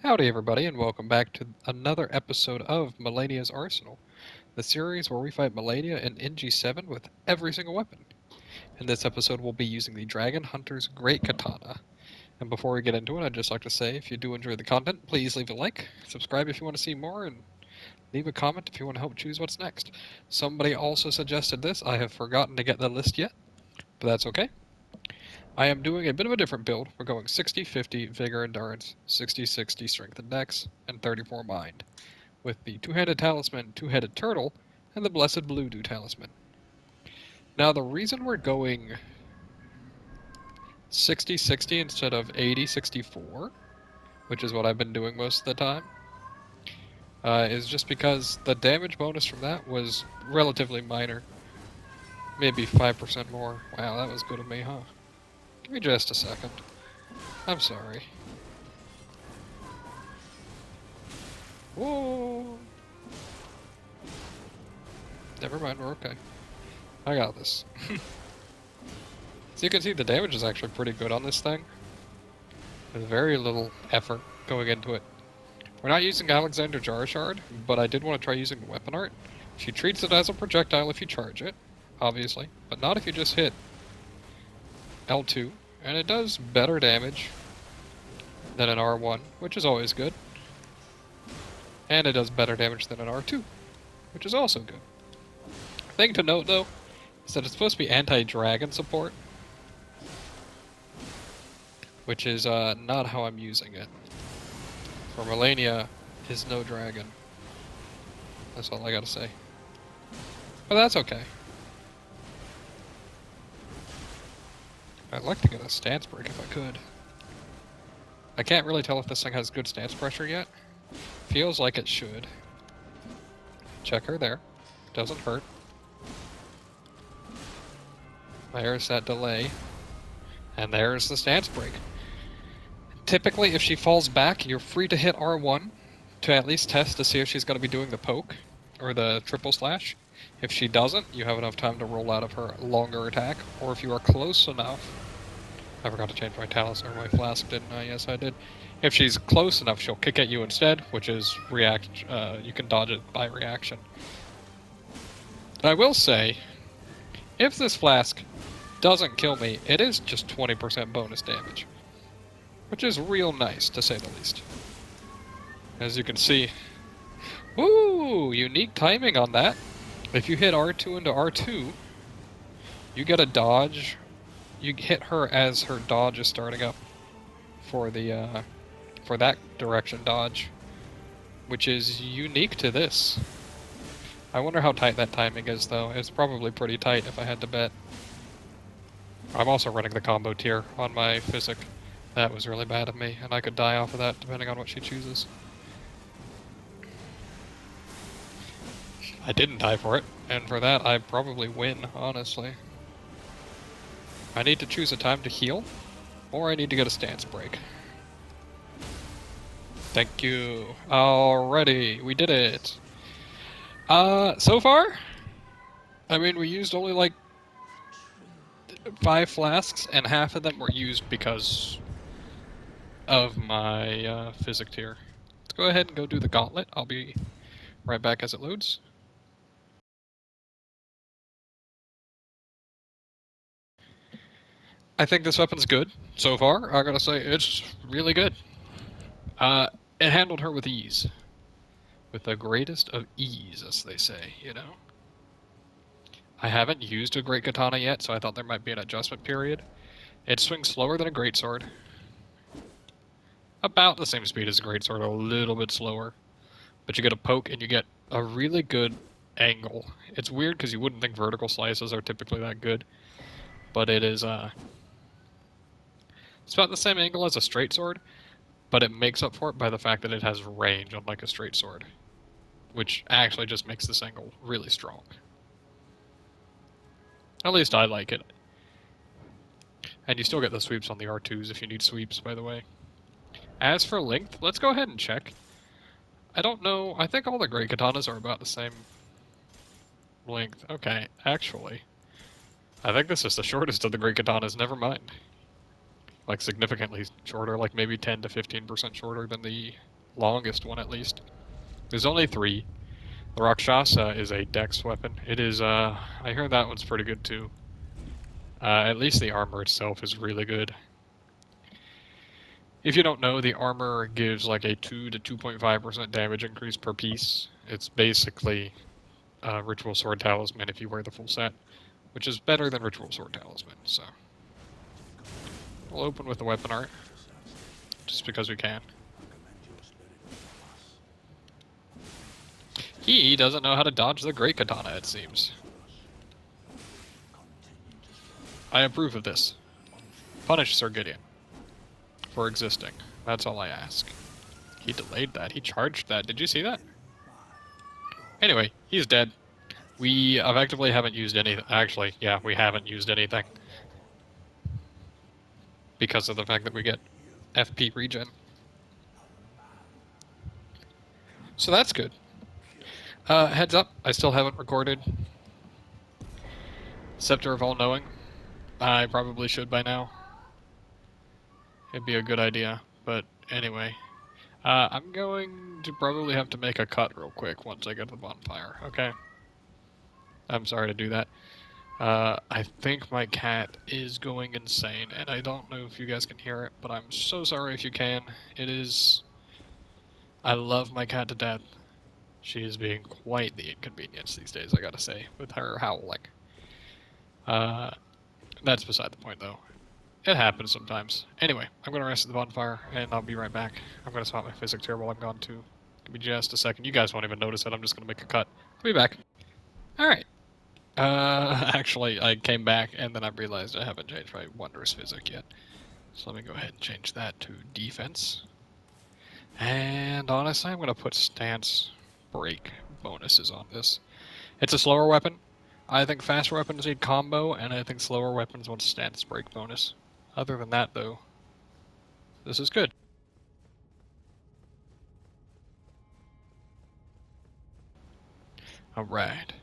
Howdy, everybody, and welcome back to another episode of Malenia's Arsenal, the series where we fight Malenia and NG7 with every single weapon. In this episode, we'll be using the Dragon Hunter's Great Katana. And before we get into it, I'd just like to say if you do enjoy the content, please leave a like, subscribe if you want to see more, and leave a comment if you want to help choose what's next. Somebody also suggested this. I have forgotten to get the list yet, but that's okay. I am doing a bit of a different build. We're going 60-50 Vigor Endurance, 60-60 Strength and Dex, and 34 Mind, with the two-handed talisman, two-headed turtle, and the blessed blue dew talisman. Now, the reason we're going 60-60 instead of 80-64, which is what I've been doing most of the time, is just because the damage bonus from that was relatively minor. Maybe 5% more. Wow, that was good of me, huh? Give me just a second. I'm sorry. Whoa! Never mind, we're okay. I got this. So you can see the damage is actually pretty good on this thing. With very little effort going into it. We're not using Alexander Jarshard, but I did want to try using the weapon art. She treats it as a projectile if you charge it, obviously, but not if you just hit L2, and it does better damage than an R1, which is always good. And it does better damage than an R2, which is also good. Thing to note, though, is that it's supposed to be anti-dragon support, which is not how I'm using it. For Malenia is no dragon. That's all I gotta say. But that's okay. I'd like to get a stance break if I could. I can't really tell if this thing has good stance pressure yet. Feels like it should. Check her there. Doesn't hurt. There's that delay. And there's the stance break. Typically, if she falls back, you're free to hit R1 to at least test to see if she's going to be doing the poke or the triple slash. If she doesn't, you have enough time to roll out of her longer attack, or if you are close enough. I forgot to change my talus or my flask, didn't I? Yes, I did. If she's close enough, she'll kick at you instead, which is react. You can dodge it by reaction. I will say, if this flask doesn't kill me, it is just 20% bonus damage, which is real nice, to say the least. As you can see, woo! Unique timing on that. If you hit R2 into R2, you get a dodge. You hit her as her dodge is starting up for the for that direction dodge, which is unique to this. I wonder how tight that timing is, though. It's probably pretty tight if I had to bet. I'm also running the combo tier on my physic. That was really bad of me, and I could die off of that depending on what she chooses. I didn't die for it, and for that I probably win, honestly. I need to choose a time to heal, or I need to get a stance break. Thank you. Alrighty, we did it. So far, I mean, we used only like 5 flasks, and half of them were used because of my physic tier. Let's go ahead and go do the gauntlet. I'll be right back as it loads. I think this weapon's good so far. I gotta say, it's really good. It handled her with ease. With the greatest of ease, as they say, you know? I haven't used a Great Katana yet, so I thought there might be an adjustment period. It swings slower than a Greatsword. About the same speed as a Greatsword, a little bit slower. But you get a poke and you get a really good angle. It's weird because you wouldn't think vertical slices are typically that good. But it is, it's about the same angle as a straight sword, but it makes up for it by the fact that it has range, unlike a straight sword. Which actually just makes this angle really strong. At least I like it. And you still get the sweeps on the R2s if you need sweeps, by the way. As for length, let's go ahead and check. I don't know. I think all the Great Katanas are about the same length. Okay, actually, I think this is the shortest of the Great Katanas. Never mind. Like, significantly shorter, like maybe 10 to 15% shorter than the Longest one, at least. There's only 3. The Rakshasa is a dex weapon. It is, I hear that one's pretty good, too. At least the armor itself is really good. If you don't know, the armor gives like a 2 to 2.5% damage increase per piece. It's basically Ritual Sword Talisman if you wear the full set, which is better than Ritual Sword Talisman, so. We'll open with the weapon art, just because we can. He doesn't know how to dodge the Great Katana, it seems. I approve of this. Punish Sir Gideon for existing. That's all I ask. He delayed that. He charged that. Did you see that? Anyway, he's dead. We effectively haven't used anything. Actually, yeah, we haven't used anything. Because of the fact that we get FP regen. So that's good. Heads up, I still haven't recorded Scepter of All-Knowing. I probably should by now. It'd be a good idea, but anyway. I'm going to probably have to make a cut real quick once I get to the bonfire, okay? I'm sorry to do that. I think my cat is going insane, and I don't know if you guys can hear it, but I'm so sorry if you can. It is... I love my cat to death. She is being quite the inconvenience these days, I gotta say, with her howling. That's beside the point, though. It happens sometimes. Anyway, I'm gonna rest at the bonfire, and I'll be right back. I'm gonna swap my physics here while I'm gone, too. Give me just a second. You guys won't even notice it. I'm just gonna make a cut. I'll be back. Alright. Actually, I came back, and then I realized I haven't changed my Wondrous Physic yet. So let me go ahead and change that to Defense. And honestly, I'm gonna put Stance Break bonuses on this. It's a slower weapon. I think faster weapons need combo, and I think slower weapons want Stance Break bonus. Other than that, though, this is good. Alright.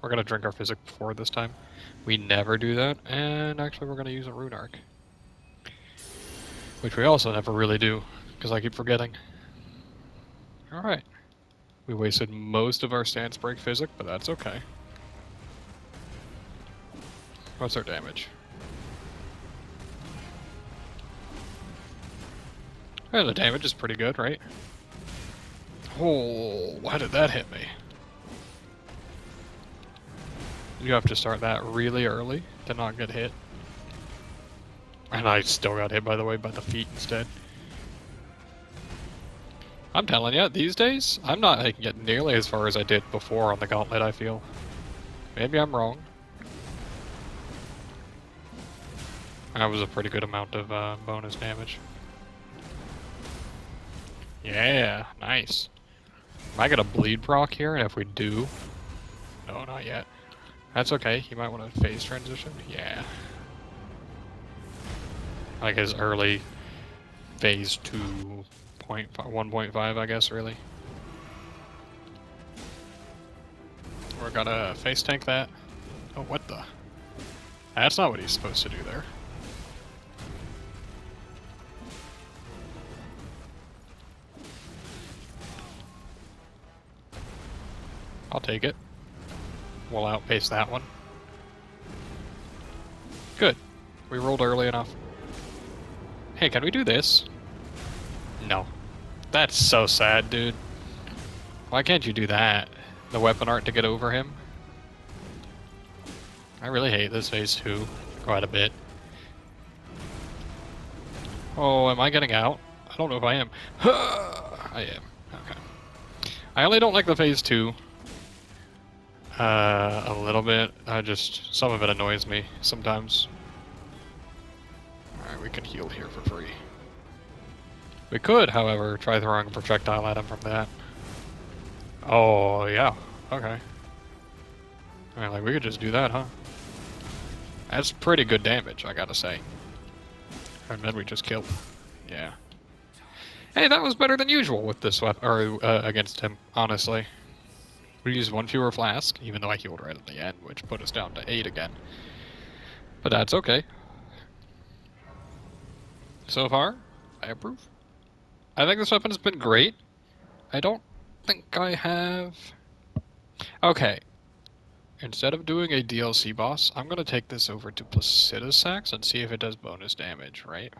We're gonna drink our physic before this time. We never do that, and actually we're gonna use a rune arc. Which we also never really do, because I keep forgetting. Alright. We wasted most of our stance break physic, but that's okay. What's our damage? Yeah, the damage is pretty good, right? Oh, why did that hit me? You have to start that really early to not get hit. And I still got hit, by the way, by the feet instead. I'm telling you, these days, I'm not making it nearly as far as I did before on the gauntlet, I feel. Maybe I'm wrong. That was a pretty good amount of bonus damage. Yeah, nice. Am I gonna bleed proc here? And if we do... No, not yet. That's okay. You might want to phase transition. Yeah. Like his early phase 2.1.5, I guess, really. We're gonna face tank that. Oh, what the? That's not what he's supposed to do there. I'll take it. We'll outpace that one. Good. We rolled early enough. Hey, can we do this? No. That's so sad, dude. Why can't you do that? The weapon art to get over him? I really hate this phase 2 quite a bit. Oh, am I getting out? I don't know if I am. I am. Okay. I only don't like the phase 2. A little bit. Some of it annoys me sometimes. Alright, we can heal here for free. We could, however, try throwing a projectile at him from that. Oh, yeah. Okay. Alright, like, we could just do that, huh? That's pretty good damage, I gotta say. And then we just killed. Yeah. Hey, that was better than usual with this weapon, or against him, honestly. We used one fewer flask, even though I healed right at the end, which put us down to 8 again. But that's okay. So far, I approve. I think this weapon's been great. I don't think I have... Okay. Instead of doing a DLC boss, I'm gonna take this over to Placida's Sax and see if it does bonus damage, right?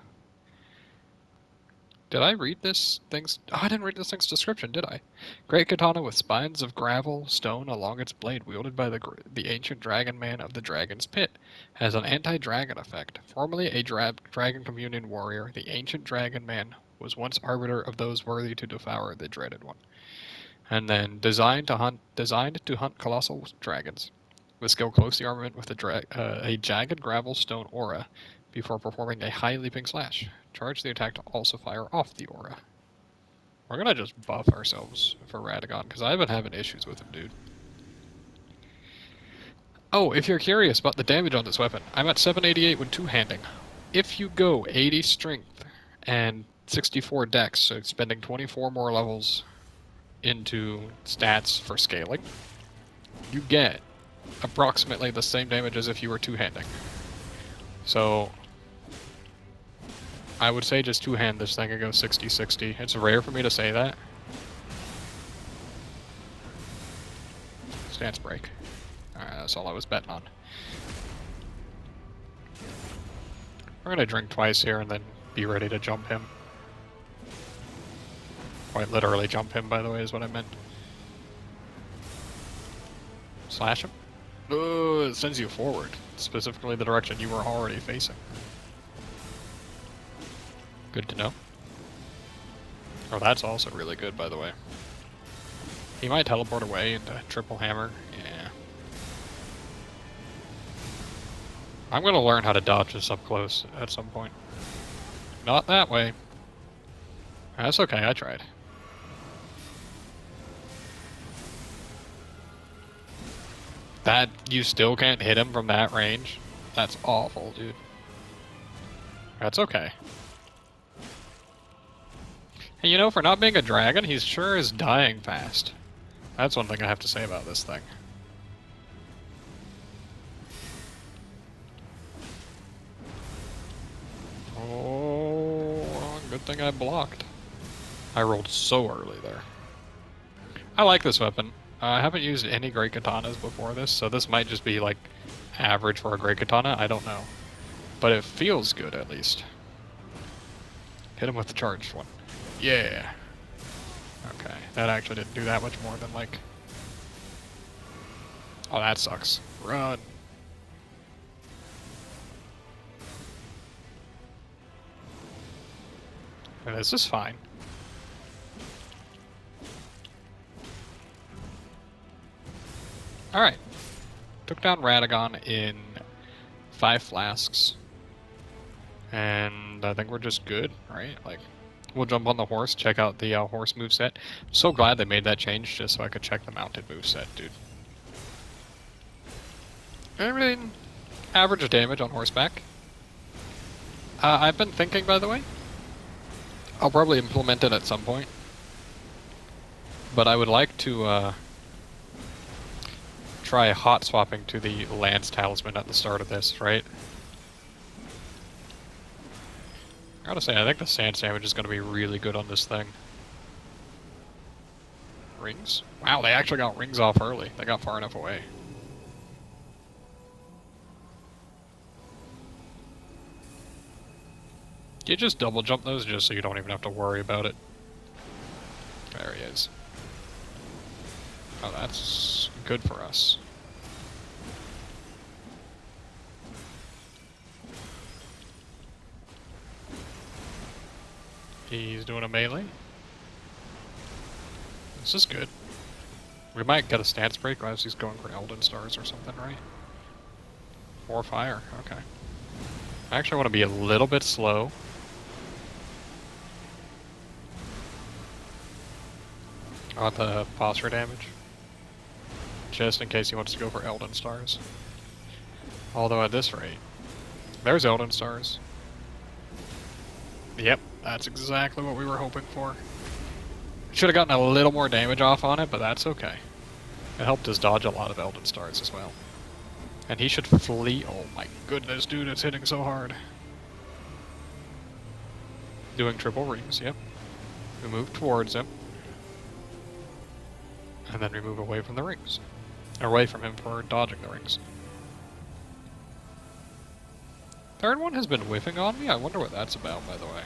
Did I read this thing's... Oh, I didn't read this thing's description, did I? Great katana with spines of gravel, stone along its blade, wielded by the ancient dragon man of the dragon's pit. Has an anti-dragon effect. Formerly a dragon communion warrior, the ancient dragon man was once arbiter of those worthy to devour the dreaded one. And then designed to hunt colossal dragons. With skill closely armament with a jagged gravel stone aura before performing a high leaping slash. Charge the attack to also fire off the aura. We're gonna just buff ourselves for Radagon, because I've been having issues with him, dude. Oh, if you're curious about the damage on this weapon, I'm at 788 when two-handing. If you go 80 strength and 64 dex, so spending 24 more levels into stats for scaling, you get approximately the same damage as if you were two-handing. So I would say just two-hand this thing and go 60-60. It's rare for me to say that. Stance break. Alright, that's all I was betting on. We're gonna drink twice here and then be ready to jump him. Quite literally jump him, by the way, is what I meant. Slash him? Oh, it sends you forward. Specifically the direction you were already facing. Good to know. Oh, that's also really good, by the way. He might teleport away into triple hammer. Yeah. I'm gonna learn how to dodge this up close at some point. Not that way. That's okay, I tried. That, you still can't hit him from that range? That's awful, dude. That's okay. And you know, for not being a dragon, he sure is dying fast. That's one thing I have to say about this thing. Oh, good thing I blocked. I rolled so early there. I like this weapon. I haven't used any great katanas before this, so this might just be like average for a great katana, I don't know. But it feels good at least. Hit him with the charged one. Yeah. Okay, that actually didn't do that much more than like... Oh, that sucks. Run. And this is fine. Alright. Took down Radagon in 5 flasks. And I think we're just good, right? Like, we'll jump on the horse, check out the horse moveset. I'm so glad they made that change just so I could check the mounted moveset, dude. I mean, average damage on horseback. I've been thinking, by the way, I'll probably implement it at some point. But I would like to try hot swapping to the Lance Talisman at the start of this, right? I gotta say, I think the stance damage is gonna be really good on this thing. Rings? Wow, they actually got rings off early. They got far enough away. You just double jump those just so you don't even have to worry about it. There he is. Oh, that's good for us. He's doing a melee. This is good. We might get a stance break as he's going for Elden stars or something, right? Or fire, okay. I actually want to be a little bit slow. On the posture damage. Just in case he wants to go for Elden stars. Although at this rate, there's Elden stars. Yep, that's exactly what we were hoping for. Should have gotten a little more damage off on it, but that's okay. It helped us dodge a lot of Elden stars as well. And he should flee. Oh my goodness, dude, it's hitting so hard. Doing triple rings, yep. We move towards him. And then we move away from the rings. Away from him for dodging the rings. Third one has been whiffing on me. I wonder what that's about, by the way.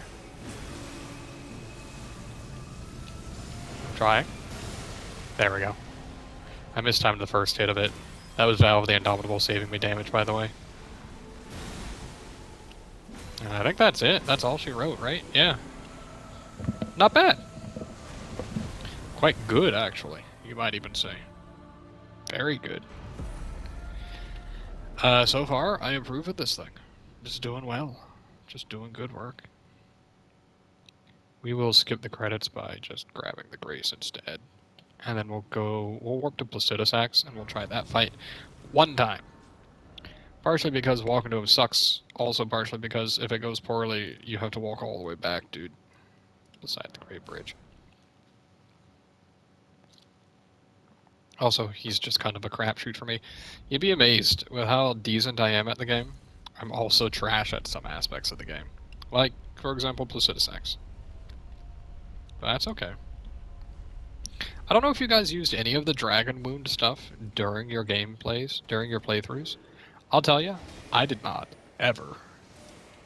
Trying. There we go. I mistimed the first hit of it. That was Valve the Indomitable saving me damage, by the way. And I think that's it. That's all she wrote, right? Yeah. Not bad. Quite good, actually. You might even say. Very good. So far, I approve of this thing. Just doing well. Just doing good work. We will skip the credits by just grabbing the Grace instead. And then we'll warp to Placidusax, and we'll try that fight one time. Partially because walking to him sucks. Also partially because if it goes poorly, you have to walk all the way back, dude. Beside the Great Bridge. Also, he's just kind of a crapshoot for me. You'd be amazed with how decent I am at the game. I'm also trash at some aspects of the game. Like, for example, Placidusax. But that's okay. I don't know if you guys used any of the Dragon Wound stuff during your gameplays, during your playthroughs. I'll tell you, I did not. Ever.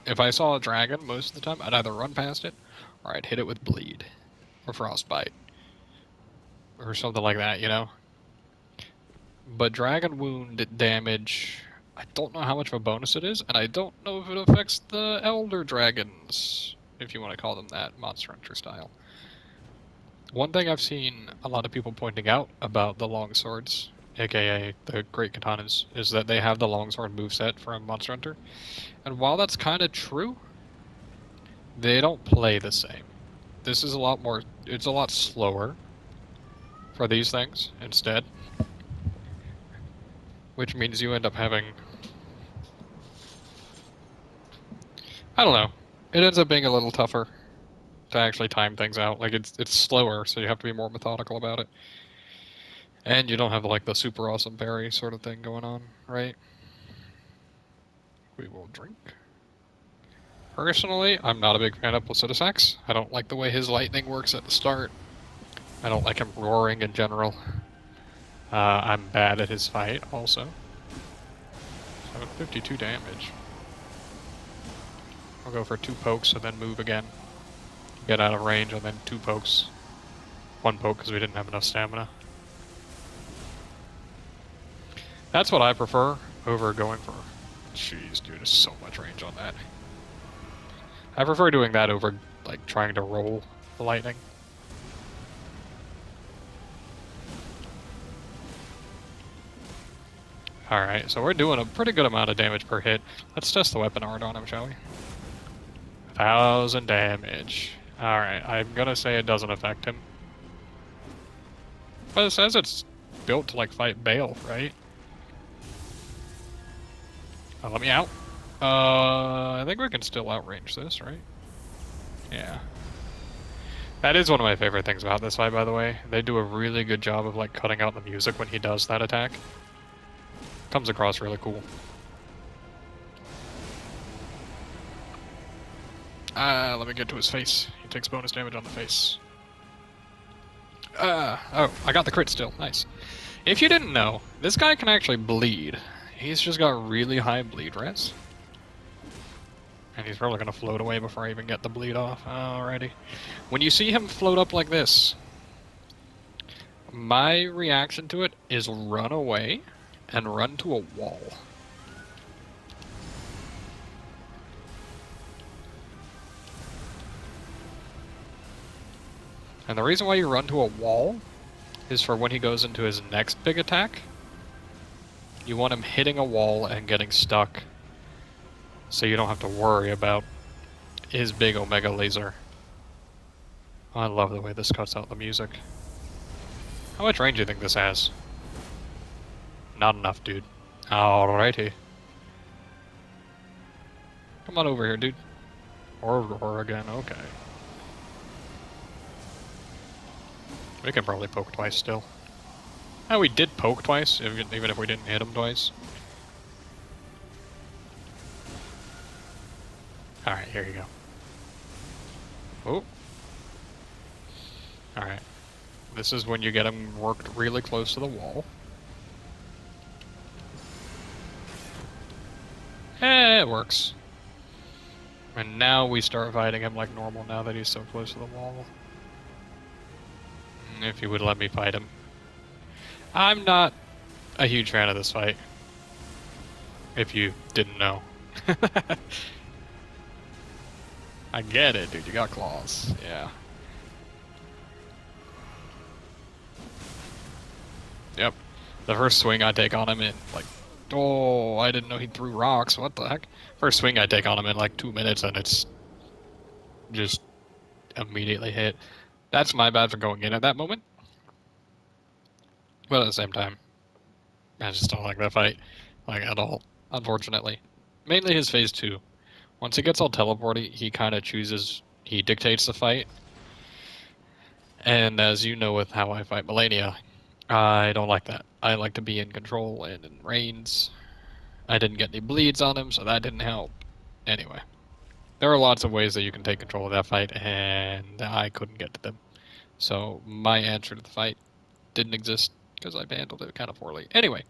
If I saw a dragon, most of the time, I'd either run past it, or I'd hit it with Bleed. Or Frostbite. Or something like that, you know? But Dragon Wound damage, I don't know how much of a bonus it is, and I don't know if it affects the Elder Dragons, if you want to call them that, Monster Hunter style. One thing I've seen a lot of people pointing out about the longswords, aka the Great Katanas, is that they have the longsword moveset from Monster Hunter. And while that's kind of true, they don't play the same. This is a lot more, it's a lot slower for these things instead. Which means you end up having, I don't know, it ends up being a little tougher to actually time things out. Like, it's slower, so you have to be more methodical about it. And you don't have, like, the super awesome parry sort of thing going on, right? We will drink. Personally, I'm not a big fan of Placidusax. I don't like the way his lightning works at the start. I don't like him roaring in general. I'm bad at his fight, also. 752 damage. I'll go for 2 pokes and then move again. Get out of range and then 2 pokes. 1 poke because we didn't have enough stamina. That's what I prefer over going for... Jeez, dude, there's so much range on that. I prefer doing that over, like, trying to roll the lightning. Alright, so we're doing a pretty good amount of damage per hit. Let's test the weapon art on him, shall we? 1,000 damage. Alright, I'm gonna say it doesn't affect him. But it says it's built to, like, fight Bale, right? Oh, let me out. I think we can still outrange this, right? Yeah. That is one of my favorite things about this fight, by the way. They do a really good job of, like, cutting out the music when he does that attack. Comes across really cool. Let me get to his face. He takes bonus damage on the face. Oh, I got the crit still. Nice. If you didn't know, this guy can actually bleed. He's just got really high bleed res. And he's probably going to float away before I even get the bleed off. Alrighty. When you see him float up like this, my reaction to it is run away and run to a wall. And the reason why you run to a wall is for when he goes into his next big attack. You want him hitting a wall and getting stuck, so you don't have to worry about his big Omega laser. Oh, I love the way this cuts out the music. How much range do you think this has? Not enough, dude. Alrighty. Come on over here, dude. Or again, okay. We can probably poke twice still. Oh, we did poke twice, even if we didn't hit him twice. Alright, here you go. Oh. Alright. This is when you get him worked really close to the wall. It works. And now we start fighting him like normal now that he's so close to the wall. If you would let me fight him. I'm not a huge fan of this fight. If you didn't know. I get it, dude. You got claws. Yeah. Yep. The first swing I take on him in, like, oh, I didn't know he threw rocks. What the heck? First swing I take on him in like 2 minutes and it's just immediately hit. That's my bad for going in at that moment. But at the same time, I just don't like that fight, like, at all, unfortunately. Mainly his phase 2. Once he gets all teleporty, he kind of chooses, he dictates the fight. And as you know with how I fight Malenia, I don't like that. I like to be in control and in reins. I didn't get any bleeds on him, so that didn't help. Anyway, there are lots of ways that you can take control of that fight, and I couldn't get to them. So my answer to the fight didn't exist because I handled it kind of poorly. Anyway,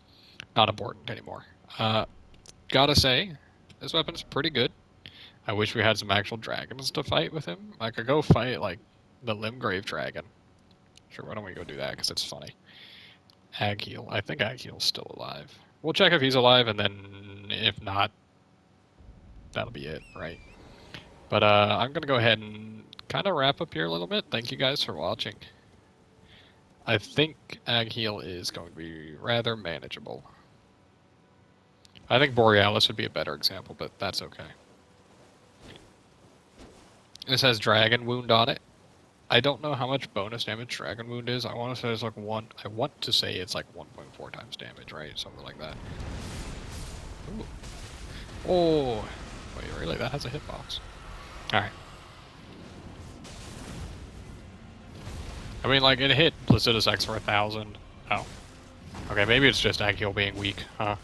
not important anymore. Gotta say, this weapon's pretty good. I wish we had some actual dragons to fight with him. I could go fight, like, the Limgrave dragon. Sure, why don't we go do that, because it's funny. Agheel. I think Agheel's still alive. We'll check if he's alive, and then if not, that'll be it, right? But I'm going to go ahead and kind of wrap up here a little bit. Thank you guys for watching. I think Agheel is going to be rather manageable. I think Borealis would be a better example, but that's okay. This has Dragon Wound on it. I don't know how much bonus damage Dragon Wound is. I want to say it's like 1. I want to say it's like 1.4 times damage, right? Something like that. Ooh. Oh. Wait, really? That has a hitbox. Alright. I mean, like, it hit Placidus X for 1,000. Oh. Okay, maybe it's just Agheel being weak, huh?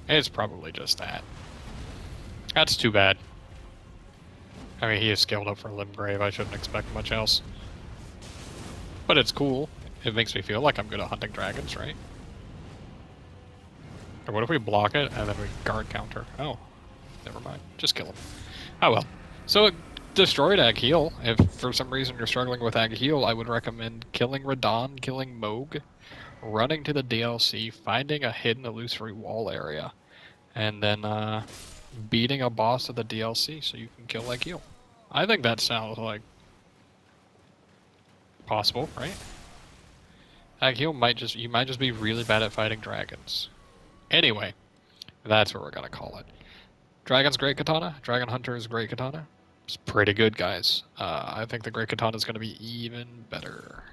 It's probably just that. That's too bad. I mean, he is scaled up for Limgrave. I shouldn't expect much else. But it's cool. It makes me feel like I'm good at hunting dragons, right? Or what if we block it and then we guard counter? Oh, never mind. Just kill him. Oh well. So it destroyed Agheel. If for some reason you're struggling with Agheel, I would recommend killing Radahn, killing Moog, running to the DLC, finding a hidden illusory wall area, and then beating a boss of the DLC so you can kill Agheel. I think that sounds like possible, right? Agheel might just, you might just be really bad at fighting dragons. Anyway, that's what we're gonna call it. Dragon's Great Katana, Dragon Hunter's Great Katana. It's pretty good, guys. I think the Great Katana is gonna be even better.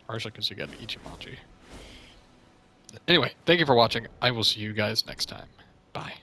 Partially because you get Ichimonji. Anyway, thank you for watching. I will see you guys next time. Bye.